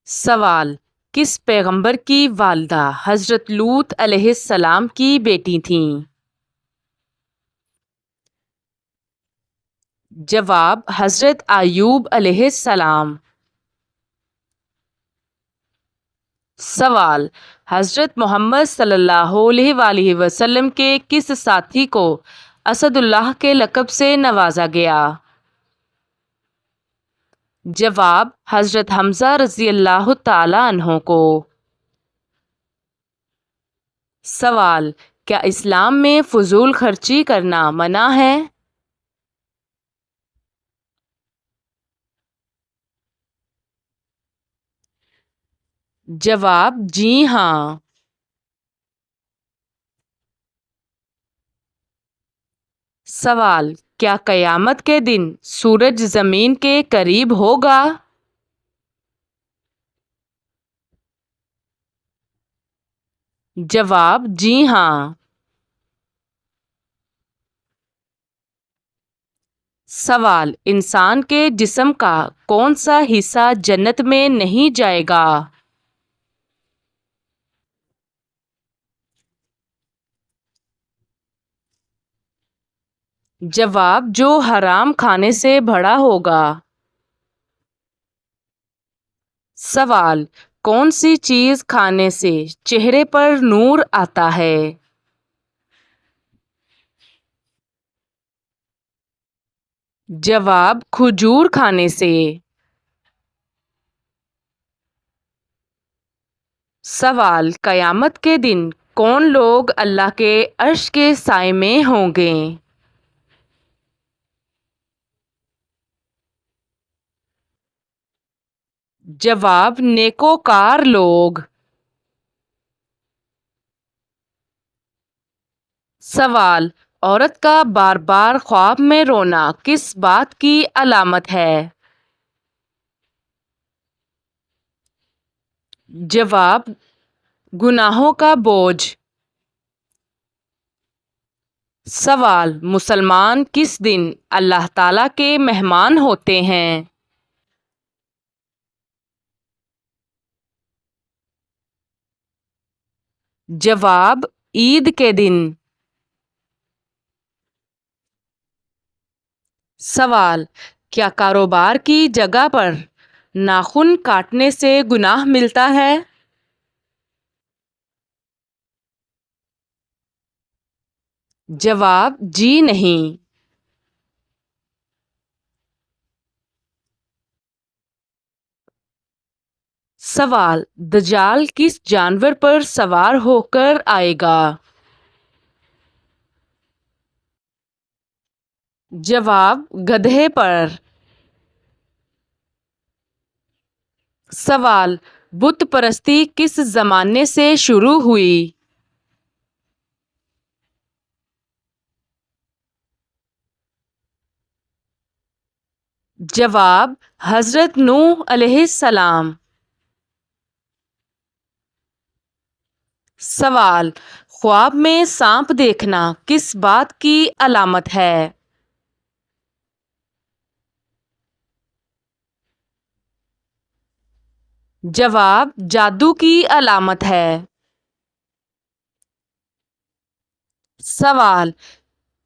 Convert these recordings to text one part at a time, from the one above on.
سوال: کس پیغمبر کی والدہ حضرت لوط علیہ السلام کی بیٹی تھیں؟ جواب: حضرت ایوب علیہ السلام۔ سوال: حضرت محمد صلی اللہ علیہ وآلہ وسلم کے کس ساتھی کو اسد اللہ کے لقب سے نوازا گیا؟ جواب: حضرت حمزہ رضی اللہ تعالی عنہ کو۔ سوال: کیا اسلام میں فضول خرچی کرنا منع ہے؟ جواب: جی ہاں۔ سوال: کیا قیامت کے دن سورج زمین کے قریب ہوگا؟ جواب: جی ہاں۔ سوال: انسان کے جسم کا کون سا حصہ جنت میں نہیں جائے گا؟ جواب: جو حرام کھانے سے بڑا ہوگا۔ سوال: کون سی چیز کھانے سے چہرے پر نور آتا ہے؟ جواب: کھجور کھانے سے۔ سوال: قیامت کے دن کون لوگ اللہ کے عرش کے سائے میں ہوں گے؟ جواب: نیکوکار لوگ۔ سوال: عورت کا بار بار خواب میں رونا کس بات کی علامت ہے؟ جواب: گناہوں کا بوجھ۔ سوال: مسلمان کس دن اللہ تعالیٰ کے مہمان ہوتے ہیں؟ جواب: عید کے دن۔ سوال: کیا کاروبار کی جگہ پر ناخن کاٹنے سے گناہ ملتا ہے؟ جواب: جی نہیں۔ سوال: دجال کس جانور پر سوار ہو کر آئے گا؟ جواب: گدھے پر۔ سوال: بت پرستی کس زمانے سے شروع ہوئی؟ جواب: حضرت نوح علیہ السلام۔ سوال: خواب میں سانپ دیکھنا کس بات کی علامت ہے؟ جواب: جادو کی علامت ہے۔ سوال: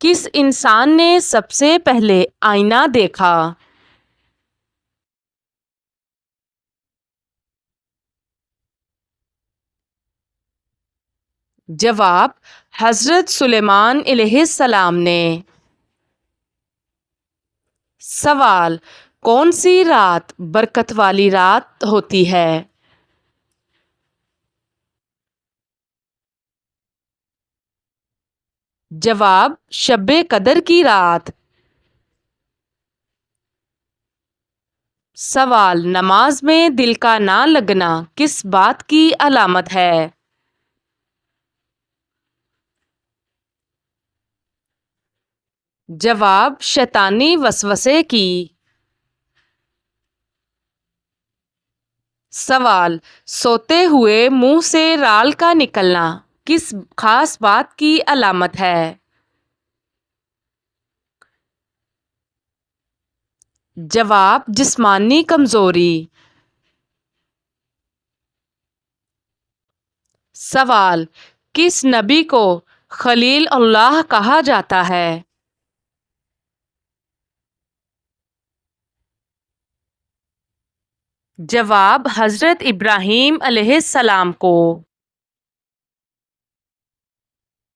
کس انسان نے سب سے پہلے آئینہ دیکھا؟ جواب: حضرت سلیمان علیہ السلام نے۔ سوال: کون سی رات برکت والی رات ہوتی ہے؟ جواب: شب قدر کی رات۔ سوال: نماز میں دل کا نہ لگنا کس بات کی علامت ہے؟ جواب: شیطانی وسوسے کی۔ سوال: سوتے ہوئے منہ سے رال کا نکلنا کس خاص بات کی علامت ہے؟ جواب: جسمانی کمزوری۔ سوال: کس نبی کو خلیل اللہ کہا جاتا ہے؟ جواب: حضرت ابراہیم علیہ السلام کو۔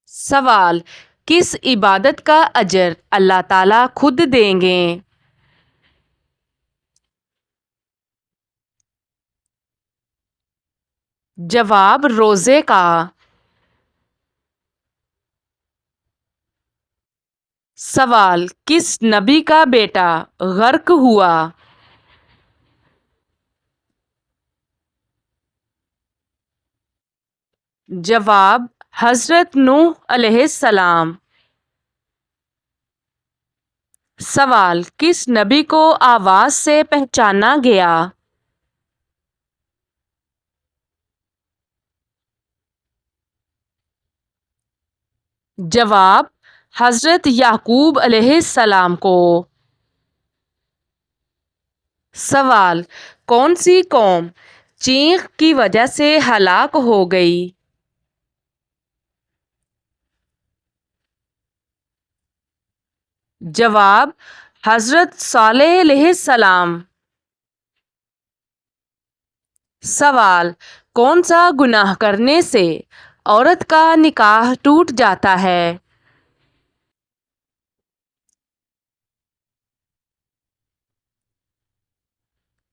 سوال: کس عبادت کا اجر اللہ تعالیٰ خود دیں گے؟ جواب: روزے کا۔ سوال: کس نبی کا بیٹا غرق ہوا؟ جواب: حضرت نوح علیہ السلام۔ سوال: کس نبی کو آواز سے پہچانا گیا؟ جواب: حضرت یعقوب علیہ السلام کو۔ سوال: کون سی قوم چیخ کی وجہ سے ہلاک ہو گئی؟ جواب: حضرت صالح علیہ السلام۔ سوال: کون سا گناہ کرنے سے عورت کا نکاح ٹوٹ جاتا ہے؟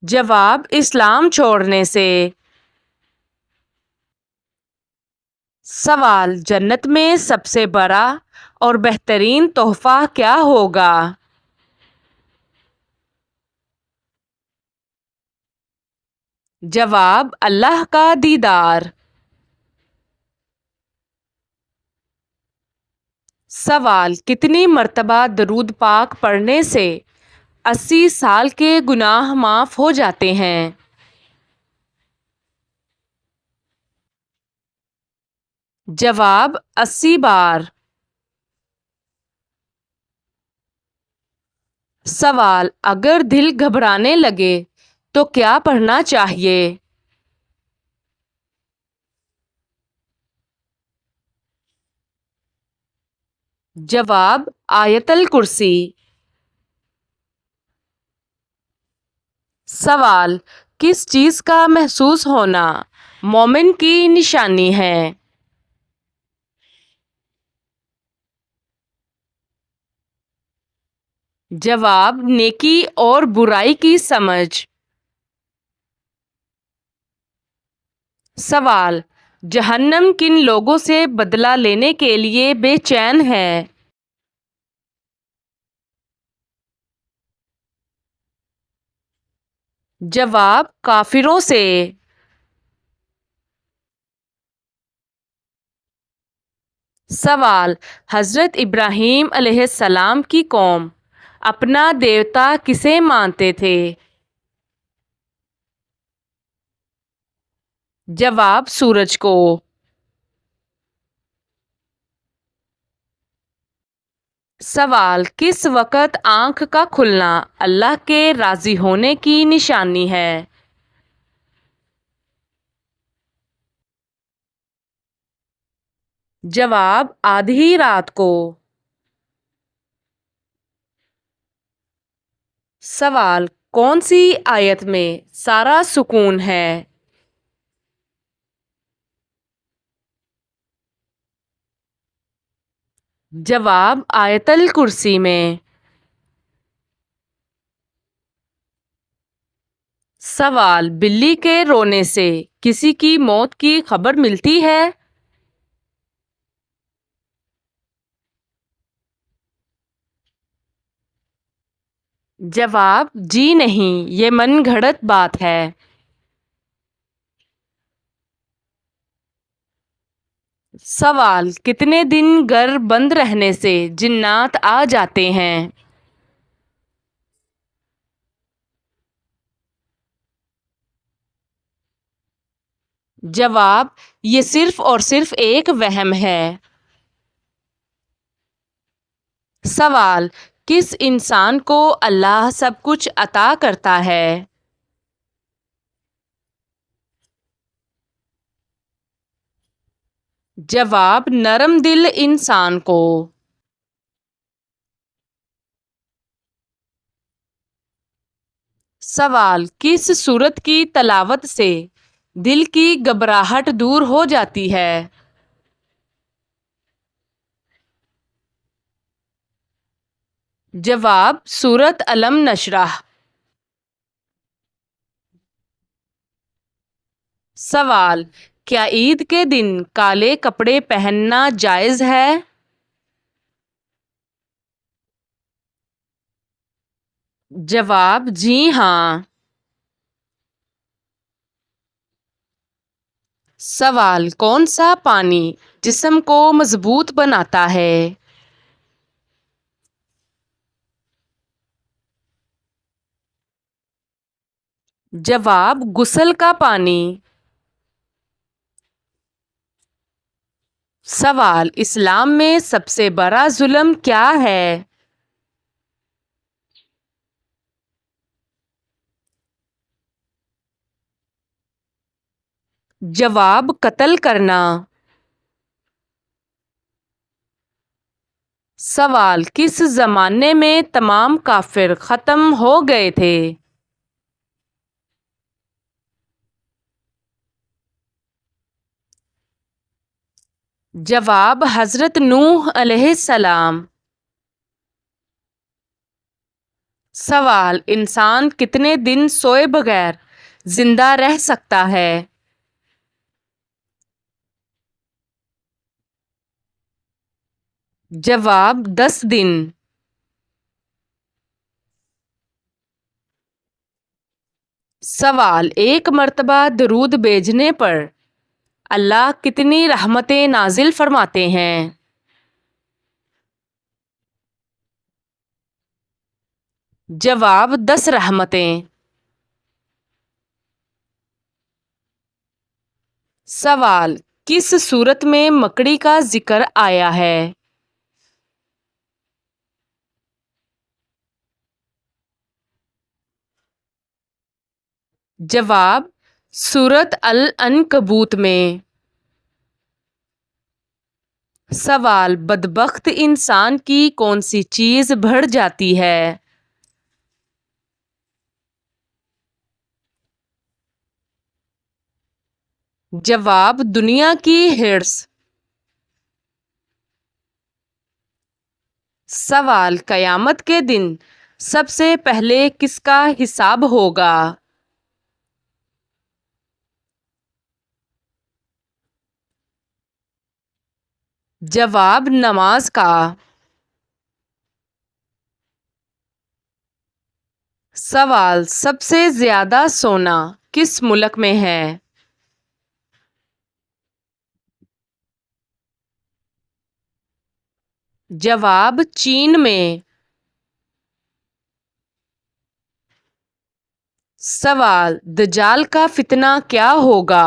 جواب: اسلام چھوڑنے سے۔ سوال: جنت میں سب سے بڑا اور بہترین تحفہ کیا ہوگا؟ جواب: اللہ کا دیدار۔ سوال: کتنی مرتبہ درود پاک پڑھنے سے 80 سال کے گناہ معاف ہو جاتے ہیں؟ جواب: 80 بار۔ سوال: اگر دل گھبرانے لگے تو کیا پڑھنا چاہیے؟ جواب: آیت الکرسی۔ سوال: کس چیز کا محسوس ہونا مومن کی نشانی ہے؟ جواب: نیکی اور برائی کی سمجھ۔ سوال: جہنم کن لوگوں سے بدلہ لینے کے لیے بے چین ہے؟ جواب: کافروں سے۔ سوال: حضرت ابراہیم علیہ السلام کی قوم اپنا دیوتا کسے مانتے تھے؟ جواب: سورج کو۔ سوال: کس وقت آنکھ کا کھلنا اللہ کے راضی ہونے کی نشانی ہے؟ جواب: آدھی رات کو۔ سوال: کون سی آیت میں سارا سکون ہے؟ جواب: آیت الکرسی میں۔ سوال: بلی کے رونے سے کسی کی موت کی خبر ملتی ہے؟ جواب: جی نہیں، یہ من گھڑت بات ہے۔ سوال: کتنے دن گھر بند رہنے سے جنات آ جاتے ہیں؟ جواب: یہ صرف اور صرف ایک وہم ہے۔ سوال: کس انسان کو اللہ سب کچھ عطا کرتا ہے؟ جواب: نرم دل انسان کو سوال: کس سورت کی تلاوت سے دل کی گھبراہٹ دور ہو جاتی ہے؟ جواب: سورت علم نشرح۔ سوال: کیا عید کے دن کالے کپڑے پہننا جائز ہے؟ جواب: جی ہاں۔ سوال: کون سا پانی جسم کو مضبوط بناتا ہے؟ جواب: غسل کا پانی۔ سوال: اسلام میں سب سے بڑا ظلم کیا ہے؟ جواب: قتل کرنا۔ سوال: کس زمانے میں تمام کافر ختم ہو گئے تھے؟ جواب: حضرت نوح علیہ السلام۔ سوال: انسان کتنے دن سوئے بغیر زندہ رہ سکتا ہے؟ جواب: 10 دن۔ سوال: ایک مرتبہ درود بھیجنے پر اللہ کتنی رحمتیں نازل فرماتے ہیں؟ جواب: 10 رحمتیں۔ سوال: کس سورت میں مکڑی کا ذکر آیا ہے؟ جواب: سورت العنکبوت میں۔ سوال: بدبخت انسان کی کون سی چیز بڑھ جاتی ہے؟ جواب: دنیا کی ہرس۔ سوال: قیامت کے دن سب سے پہلے کس کا حساب ہوگا؟ جواب: نماز کا۔ سوال: سب سے زیادہ سونا کس ملک میں ہے؟ جواب: چین میں۔ سوال: دجال کا فتنہ کیا ہوگا؟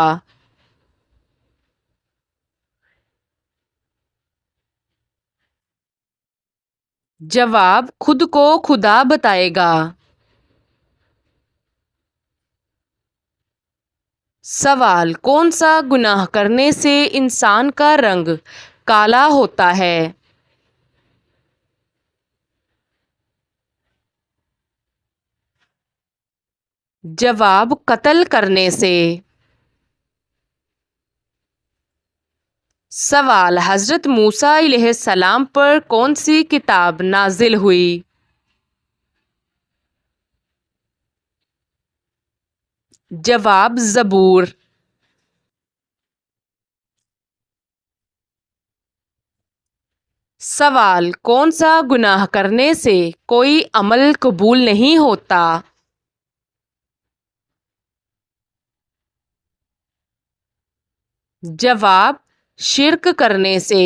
جواب: خود کو خدا بتائے گا۔ سوال: کون سا گناہ کرنے سے انسان کا رنگ کالا ہوتا ہے؟ جواب: قتل کرنے سے۔ سوال: حضرت موسیٰ علیہ السلام پر کون سی کتاب نازل ہوئی؟ جواب: زبور۔ سوال: کون سا گناہ کرنے سے کوئی عمل قبول نہیں ہوتا؟ جواب: شرک کرنے سے۔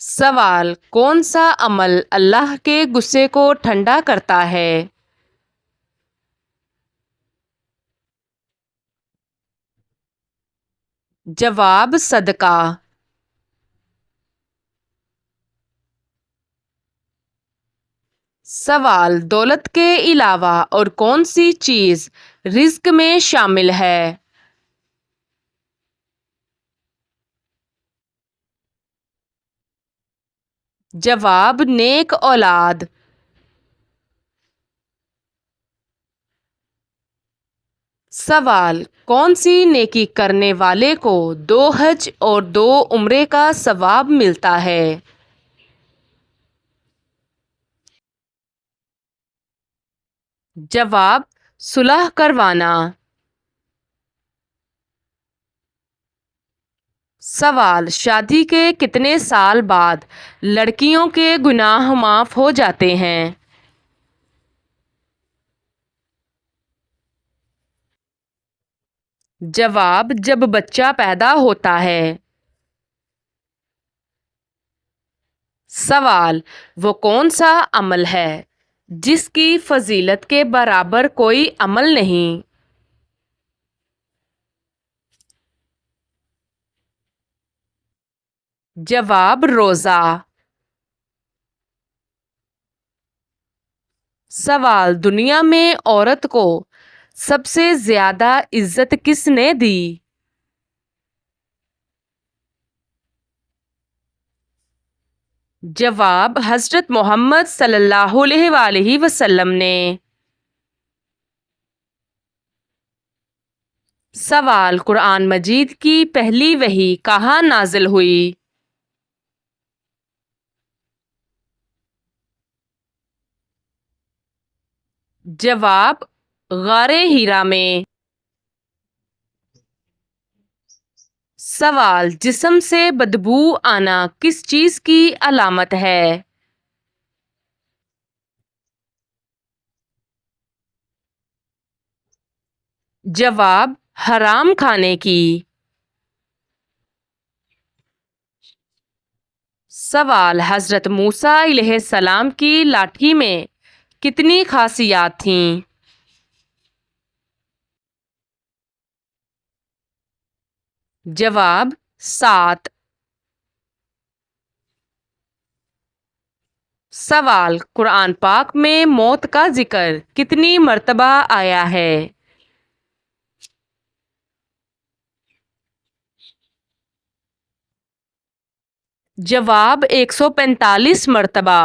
سوال: کون سا عمل اللہ کے غصے کو ٹھنڈا کرتا ہے؟ جواب: صدقہ۔ سوال: دولت کے علاوہ اور کون سی چیز رزق میں شامل ہے؟ جواب نیک اولاد. سوال کون سی نیکی کرنے والے کو 2 حج اور 2 عمرے کا ثواب ملتا ہے؟ جواب صلح کروانا. سوال شادی کے کتنے سال بعد لڑکیوں کے گناہ معاف ہو جاتے ہیں؟ جواب جب بچہ پیدا ہوتا ہے. سوال وہ کون سا عمل ہے جس کی فضیلت کے برابر کوئی عمل نہیں؟ جواب روزہ. سوال دنیا میں عورت کو سب سے زیادہ عزت کس نے دی؟ جواب حضرت محمد صلی اللہ علیہ وآلہ وسلم نے. سوال قرآن مجید کی پہلی وحی کہاں نازل ہوئی؟ جواب غار حرا میں. سوال جسم سے بدبو آنا کس چیز کی علامت ہے؟ جواب حرام کھانے کی. سوال حضرت موسیٰ علیہ السلام کی لاٹھی میں کتنی خاصیات تھیں؟ جواب 7. سوال قرآن پاک میں موت کا ذکر کتنی مرتبہ آیا ہے؟ جواب 145 مرتبہ.